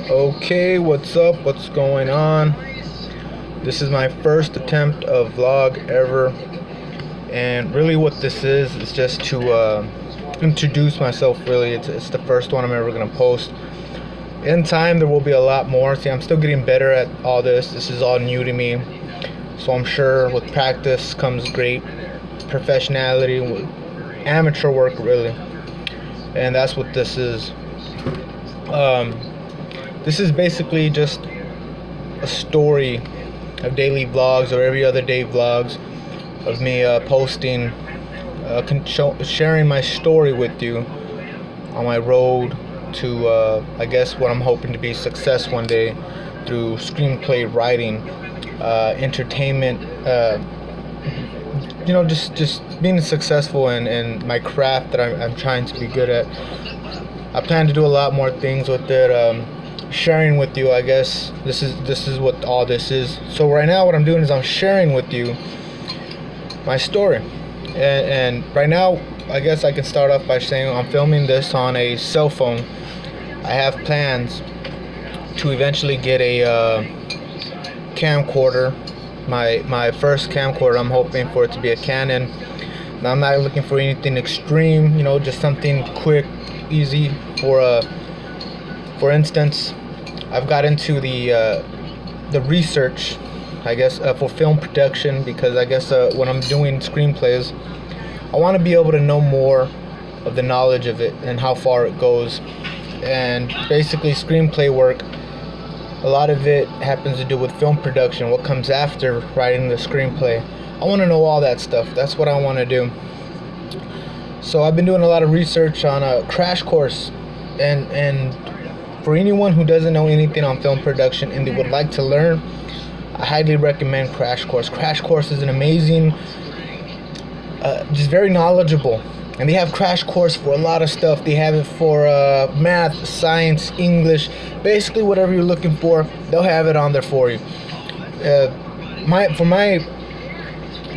Okay, what's up? What's going on? This is my first attempt of vlog ever, and really what this is just to introduce myself. Really, it's the first one I'm ever gonna post. In time, there will be a lot more. See, I'm still getting better at all this. This is all new to me, so I'm sure with practice comes great professionality, amateur work, really, and that's what this is. This is basically just a story of daily vlogs or every other day vlogs of me posting, sharing my story with you on my road to, I guess, what I'm hoping to be success one day through screenplay writing, entertainment, just being successful in my craft that I'm trying to be good at. I plan to do a lot more things with it. Sharing with you, I guess this is what all this is. So right now what I'm doing is I'm sharing with you my story, and right now I guess I can start off by saying I'm filming this on a cell phone. I have plans to eventually get a camcorder, my first camcorder. I'm hoping for it to be a Canon. Now, I'm not looking for anything extreme, just something quick, easy. For instance, I've got into the research, I guess, for film production, because I guess when I'm doing screenplays, I want to be able to know more of the knowledge of it and how far it goes. And basically, screenplay work, a lot of it happens to do with film production, what comes after writing the screenplay. I want to know all that stuff. That's what I want to do. So I've been doing a lot of research on a Crash Course, and for anyone who doesn't know anything on film production and they would like to learn, I highly recommend Crash Course. Crash Course is an amazing, just very knowledgeable. And they have Crash Course for a lot of stuff. They have it for math, science, English, basically whatever you're looking for, they'll have it on there for you. For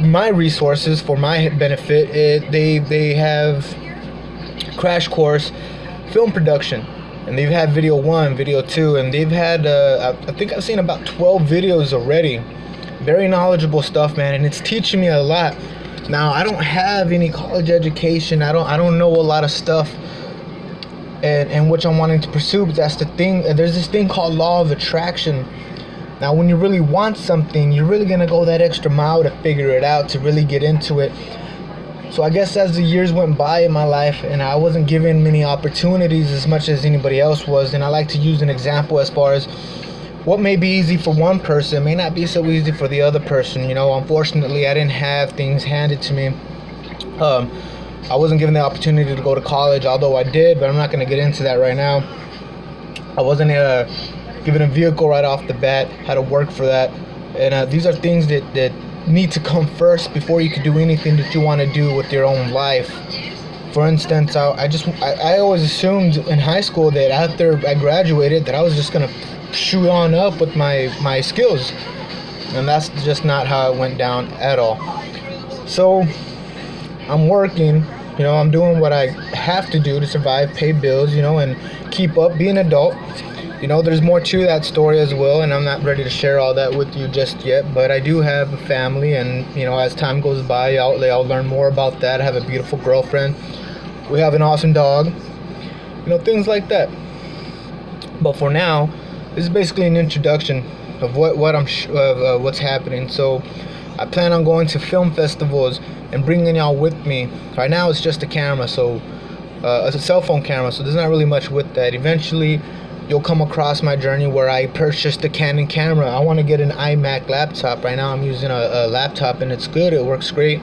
my resources, for my benefit, they have Crash Course film production. And they've had video 1, video 2, and they've had, I think I've seen about 12 videos already. Very knowledgeable stuff, man, and it's teaching me a lot. Now, I don't have any college education. I don't know a lot of stuff, and which I'm wanting to pursue, but that's the thing. There's this thing called law of attraction. Now, when you really want something, you're really gonna go that extra mile to figure it out, to really get into it. So I guess as the years went by in my life, and I wasn't given many opportunities as much as anybody else was, and I like to use an example as far as what may be easy for one person may not be so easy for the other person. Unfortunately, I didn't have things handed to me. I wasn't given the opportunity to go to college, although I did, but I'm not going to get into that right now. I wasn't given a vehicle right off the bat, had to work for that. And these are things that need to come first before you can do anything that you want to do with your own life. For instance, I always assumed in high school that after I graduated that I was just going to shoot on up with my skills, and that's just not how it went down at all. So I'm working, I'm doing what I have to do to survive, pay bills, and keep up, be an adult. There's more to that story as well, and I'm not ready to share all that with you just yet, but I do have a family, and as time goes by, I'll learn more about that. I have a beautiful girlfriend, we have an awesome dog, things like that. But for now, this is basically an introduction of what's happening. So I plan on going to film festivals and bringing y'all with me. Right now it's just a camera, so it's a cell phone camera, so there's not really much with that. Eventually you'll come across my journey where I purchased a Canon camera. I want to get an iMac laptop. Right now I'm using a laptop, and it's good, it works great,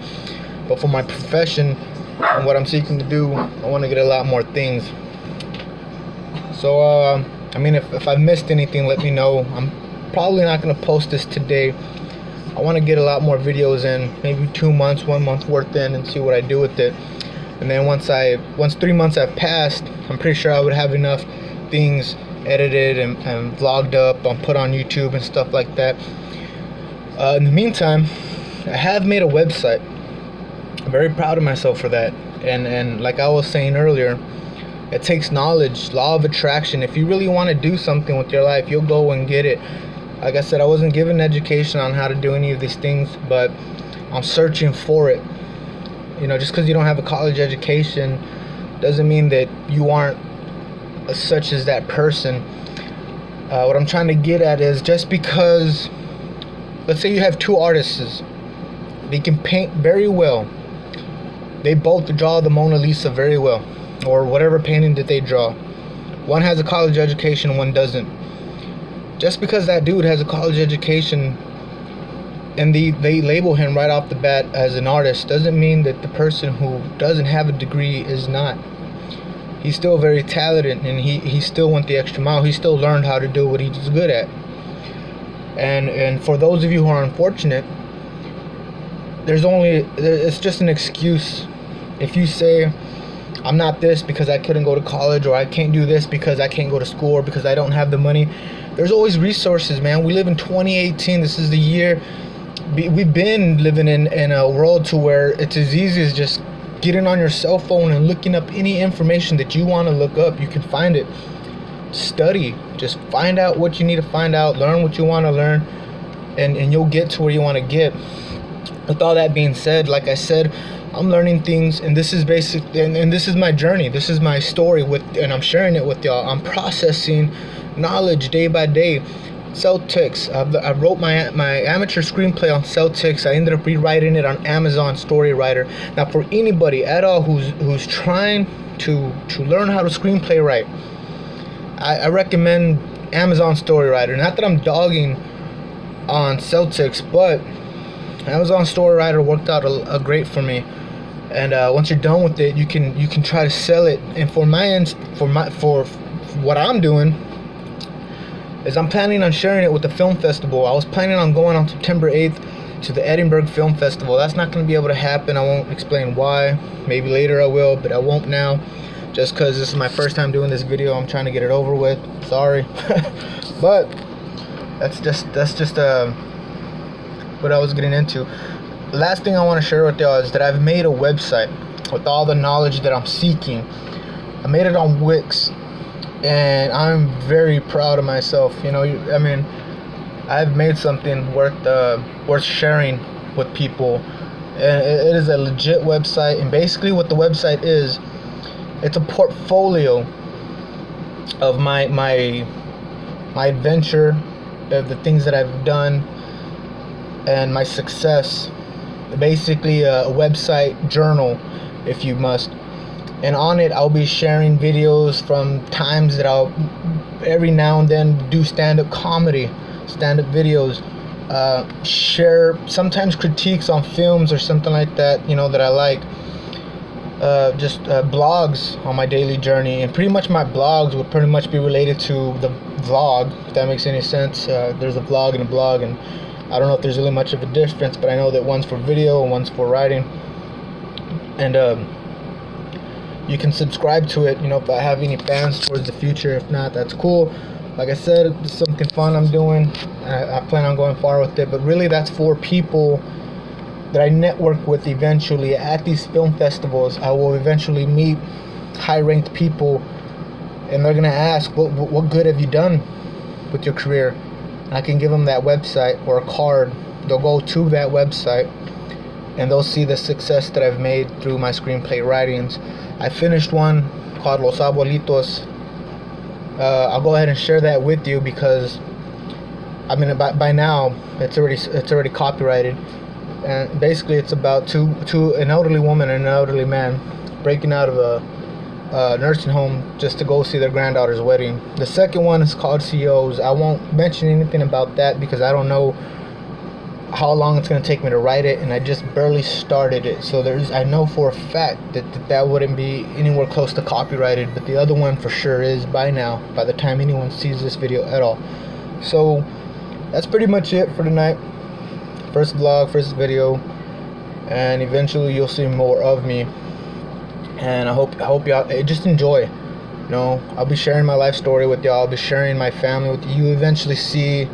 but for my profession and what I'm seeking to do, I want to get a lot more things. So if I've missed anything, let me know. I'm probably not going to post this today. I want to get a lot more videos in, maybe 2 months, 1 month worth in, and see what I do with it. And then once 3 months have passed, I'm pretty sure I would have enough things edited and vlogged up and put on YouTube and stuff like that. In the meantime, I have made a website. I'm very proud of myself for that. And like I was saying earlier, It takes knowledge, law of attraction. If you really want to do something with your life, you'll go and get it. Like I said, I wasn't given education on how to do any of these things, but I'm searching for it. Just because you don't have a college education doesn't mean that you aren't such as that person. What I'm trying to get at is, just because, let's say you have two artists, they can paint very well. They both draw the Mona Lisa very well, or whatever painting that they draw. One has a college education, one doesn't. Just because that dude has a college education and they label him right off the bat as an artist doesn't mean that the person who doesn't have a degree is not. He's still very talented, and he still went the extra mile. He still learned how to do what he's good at. And for those of you who are unfortunate, it's just an excuse. If you say, I'm not this because I couldn't go to college, or I can't do this because I can't go to school, or because I don't have the money, there's always resources, man. We live in 2018. This is the year. We've been living in a world to where it's as easy as just getting on your cell phone and looking up any information that you want to look up. You can find it. Study. Just find out what you need to find out. Learn what you want to learn, and you'll get to where you want to get. With all that being said, like I said, I'm learning things, and this is basic, and this is my journey. This is my story and I'm sharing it with y'all. I'm processing knowledge day by day. Celtics. I wrote my amateur screenplay on Celtics. I ended up rewriting it on Amazon Story Writer. Now, for anybody at all who's trying to learn how to screenplay right, I recommend Amazon Story Writer. Not that I'm dogging on Celtics, but Amazon Story Writer worked out a great for me. And once you're done with it, you can try to sell it. And for what I'm doing is I'm planning on sharing it with the film festival. I was planning on going on September 8th to the Edinburgh Film Festival. That's not going to be able to happen. I won't explain why. Maybe later I will, but I won't now, just because this is my first time doing this video. I'm trying to get it over with. Sorry. But that's just what I was getting into. Last thing I want to share with y'all is that I've made a website with all the knowledge that I'm seeking. I made it on Wix, and I'm very proud of myself. I've made something worth sharing with people, and it is a legit website. And basically what the website is, it's a portfolio of my adventure, of the things that I've done, and my success. Basically a website journal, if you must. And on it, I'll be sharing videos from times that I'll every now and then do stand-up comedy, stand-up videos, share sometimes critiques on films or something like that, that I like. Just blogs on my daily journey, and pretty much my blogs would pretty much be related to the vlog, if that makes any sense. There's a vlog and a blog, and I don't know if there's really much of a difference, but I know that one's for video and one's for writing. And you can subscribe to it, if I have any fans towards the future. If not, that's cool. Like I said, it's something fun I'm doing. I plan on going far with it, but really that's for people that I network with eventually at these film festivals. I will eventually meet high-ranked people, and they're going to ask, what good have you done with your career? I can give them that website or a card. They'll go to that website, and they'll see the success that I've made through my screenplay writings. I finished one called Los Abuelitos. I'll go ahead and share that with you, because by now it's already copyrighted. And basically it's about an elderly woman and an elderly man breaking out of a nursing home just to go see their granddaughter's wedding. The second one is called CEOs. I won't mention anything about that because I don't know how long it's going to take me to write it, and I just barely started it. So I know for a fact that wouldn't be anywhere close to copyrighted, but the other one for sure is by now, by the time anyone sees this video at all. So that's pretty much it for tonight. First vlog, first video, and eventually you'll see more of me. And I hope y'all just enjoy. I'll be sharing my life story with y'all. I'll be sharing my family with you. You eventually see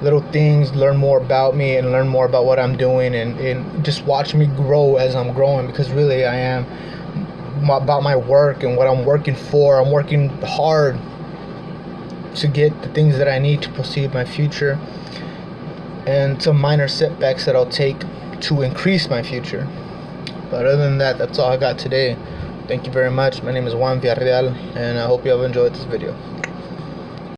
little things, learn more about me, and learn more about what I'm doing, and just watch me grow as I'm growing, because really I am. about my work and what I'm working for. I'm working hard to get the things that I need to proceed my future, and some minor setbacks that I'll take to increase my future. But other than that, that's all I got today. Thank you very much. My name is Juan Villarreal, and I hope you have enjoyed this video.